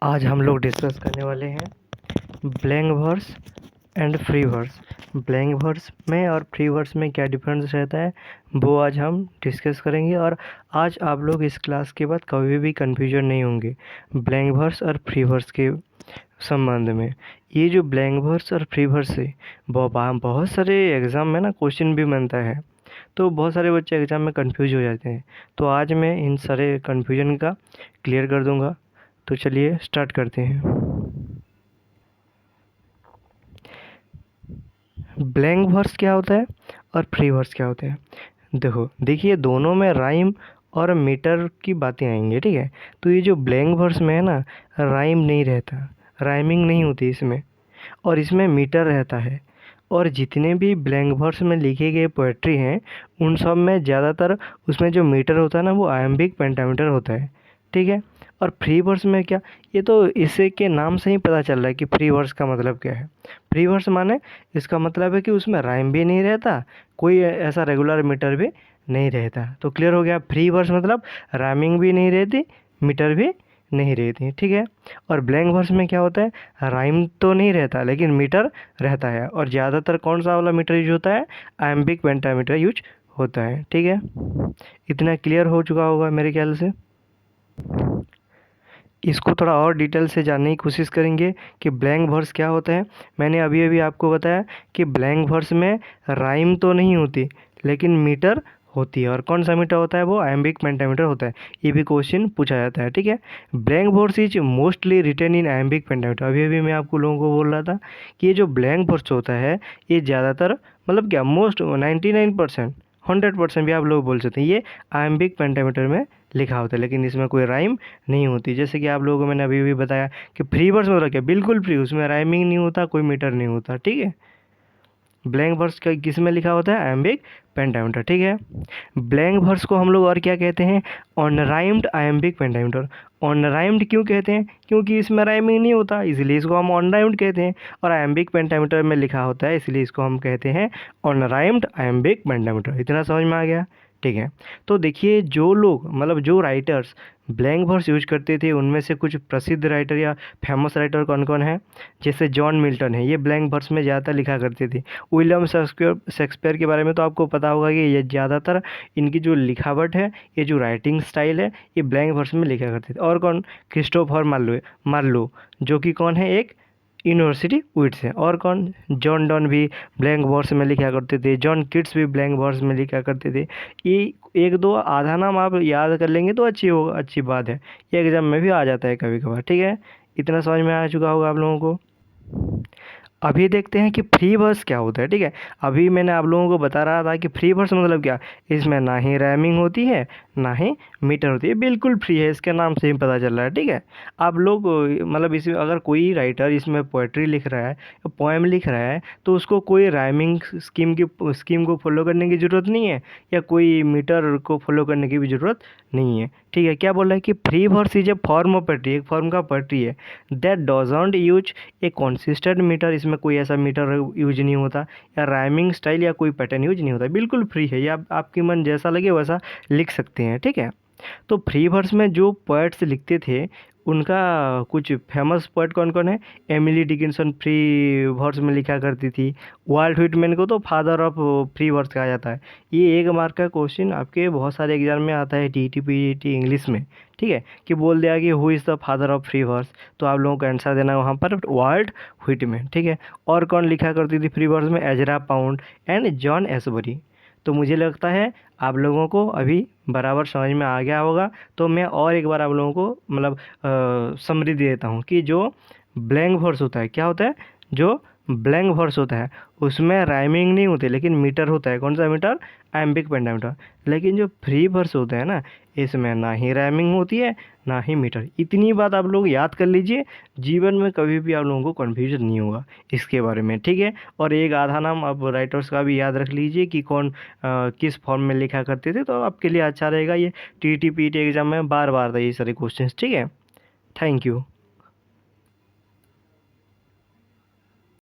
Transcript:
आज हम लोग डिस्कस करने वाले हैं blank verse and free verse. Blank verse में और फ्री वर्स में क्या डिफरेंस रहता है वो आज हम डिस्कस करेंगे। और आज आप लोग इस क्लास के बाद कभी भी कंफ्यूजन नहीं होंगे ब्लैंक वर्स और फ्री वर्स के संबंध में। ये जो ब्लैंक वर्स और फ्री वर्स है बहुत सारे एग्ज़ाम में ना क्वेश्चन भी बनता है, तो बहुत सारे बच्चे एग्ज़ाम में कंफ्यूज हो जाते हैं। तो आज मैं इन सारे कंफ्यूजन का क्लियर कर दूंगा। तो चलिए स्टार्ट करते हैं। ब्लैंक वर्स क्या होता है और फ्री वर्स क्या होता है? देखिए दोनों में राइम और मीटर की बातें आएंगी, ठीक है। तो ये जो ब्लैंक वर्स में है ना, राइम नहीं रहता, राइमिंग नहीं होती इसमें, और इसमें मीटर रहता है। और जितने भी ब्लैंक वर्स में लिखे गए पोएट्री हैं उन सब में ज़्यादातर उसमें जो मीटर होता है ना वो आयम्बिक पेंटामीटर होता है, ठीक है। और फ्री वर्स में क्या, ये तो इसे के नाम से ही पता चल रहा है कि फ्री वर्स का मतलब क्या है। फ्री वर्स माने इसका मतलब है कि उसमें राइम भी नहीं रहता, कोई ऐसा रेगुलर मीटर भी नहीं रहता। तो क्लियर हो गया, फ्री वर्स मतलब राइमिंग भी नहीं रहती, मीटर भी नहीं रहती, ठीक है। और ब्लैंक वर्स में क्या होता है, राइम तो नहीं रहता लेकिन मीटर रहता है। और ज़्यादातर कौन सा वाला मीटर यूज होता है, आयम्बिक पेंटामीटर यूज होता है, ठीक है। इतना क्लियर हो चुका होगा मेरे ख्याल से। इसको थोड़ा और डिटेल से जानने की कोशिश करेंगे कि ब्लैंक वर्स क्या होता है। मैंने अभी अभी आपको बताया कि ब्लैंक वर्स में राइम तो नहीं होती लेकिन मीटर होती है। और कौन सा मीटर होता है, वो आयम्बिक पेंटामीटर होता है। ये भी क्वेश्चन पूछा जाता है, ठीक है। Blank verse is mostly written in iambic pentameter. अभी अभी मैं आपको लोगों को बोल रहा था कि ये जो ब्लैंक वर्स होता है ये ज़्यादातर मतलब क्या मोस्ट 99%, 100% भी आप लोग बोल सकते हैं, ये आयम्बिक पेंटामीटर में लिखा होता है, लेकिन इसमें कोई राइम नहीं होती। जैसे कि आप लोगों को मैंने अभी भी बताया कि फ्री वर्स मतलब क्या, बिल्कुल फ्री, उसमें राइमिंग नहीं होता, कोई मीटर नहीं होता, ठीक है। ब्लैंक वर्स का किस में लिखा होता है, आयम्बिक पेंटामीटर, ठीक है। ब्लैंक वर्स को हम लोग और क्या कहते हैं, अनराइम्ड आयम्बिक पेंटामीटर। अनराइम्ड क्यों कहते हैं, क्योंकि इसमें राइमिंग नहीं होता, इसलिए इसको हम अनराइम्ड कहते हैं। और आयम्बिक पेंटामीटर में लिखा होता है इसलिए इसको हम कहते हैं अनराइम्ड आयम्बिक पेंटामीटर। इतना समझ में आ गया, ठीक है। तो देखिए जो लोग मतलब जो राइटर्स ब्लैंक वर्स यूज करते थे उनमें से कुछ प्रसिद्ध राइटर या फेमस राइटर कौन कौन है, जैसे जॉन मिल्टन है, ये ब्लैंक वर्स में ज़्यादातर लिखा करते थे। विलियम शेक्सपियर के बारे में तो आपको पता होगा कि ये ज़्यादातर इनकी जो लिखावट है, ये जो राइटिंग स्टाइल है, ये ब्लैंक वर्स में लिखा करते थे। और कौन, क्रिस्टोफर मार्लो जो कि कौन है, एक यूनिवर्सिटी विट्स है। और कौन, जॉन डॉन भी ब्लैंक वर्स में लिखा करते थे, जॉन किट्स भी ब्लैंक वर्स में लिखा करते थे। ये एक दो आधा नाम आप याद कर लेंगे तो अच्छी बात है, ये एग्जाम में भी आ जाता है कभी कभार, ठीक है। इतना समझ में आ चुका होगा आप लोगों को। अभी देखते हैं कि फ्री वर्स क्या होता है, ठीक है। अभी मैंने आप लोगों को बता रहा था कि फ्री वर्स मतलब क्या, इसमें ना ही राइमिंग होती है ना ही मीटर होती है, बिल्कुल फ्री है, इसके नाम से ही पता चल रहा है, ठीक है। आप लोग मतलब इसमें अगर कोई राइटर इसमें पोएट्री लिख रहा है, पोएम लिख रहा है, तो उसको कोई राइमिंग स्कीम को फॉलो करने की ज़रूरत नहीं है, या कोई मीटर को फॉलो करने की भी ज़रूरत नहीं है, ठीक है। क्या बोल रहा है कि free verse is a form of poetry, एक फॉर्म का पोएट्री है, that doesn't use a consistent meter, इसमें कोई ऐसा मीटर यूज नहीं होता, या राइमिंग स्टाइल या कोई पैटर्न यूज नहीं होता, बिल्कुल फ्री है, ये आपकी मन जैसा लगे वैसा लिख सकते हैं, ठीक है। तो फ्री वर्स में जो पोएट्स लिखते थे उनका कुछ फेमस पोएट कौन कौन है, एमिली डिकिंसन फ्री वर्स में लिखा करती थी। वाल्ट व्हिटमैन को तो फादर ऑफ फ्री वर्स कहा जाता है। ये एक मार्क का क्वेश्चन आपके बहुत सारे एग्जाम में आता है, टीटी पीटी इंग्लिश में, ठीक है, कि बोल दिया कि who is the father of free verse, तो आप लोगों को आंसर देना है वहाँ पर वाल्ट व्हिटमैन, ठीक है। और कौन लिखा करती थी फ्री वर्स में, Ezra pound and John Ashbery. तो मुझे लगता है आप लोगों को अभी बराबर समझ में आ गया होगा। तो मैं और एक बार आप लोगों को मतलब समरी दे देता हूँ कि जो ब्लैंक वर्स होता है, क्या होता है, जो ब्लैंक वर्स होता है उसमें राइमिंग नहीं होती लेकिन मीटर होता है। कौन सा मीटर, आयम्बिक पेंटामीटर। लेकिन जो फ्री वर्स होता है ना, इसमें ना ही राइमिंग होती है ना ही मीटर। इतनी बात आप लोग याद कर लीजिए, जीवन में कभी भी आप लोगों को कन्फ्यूजन नहीं होगा इसके बारे में, ठीक है। और एक आधा नाम आप राइटर्स का भी याद रख लीजिए कि कौन किस फॉर्म में लिखा करते थे, तो आपके लिए अच्छा रहेगा। ये टीटी पीटी एग्जाम में बार बार था ये सारे क्वेश्चंस, ठीक है। Thank you.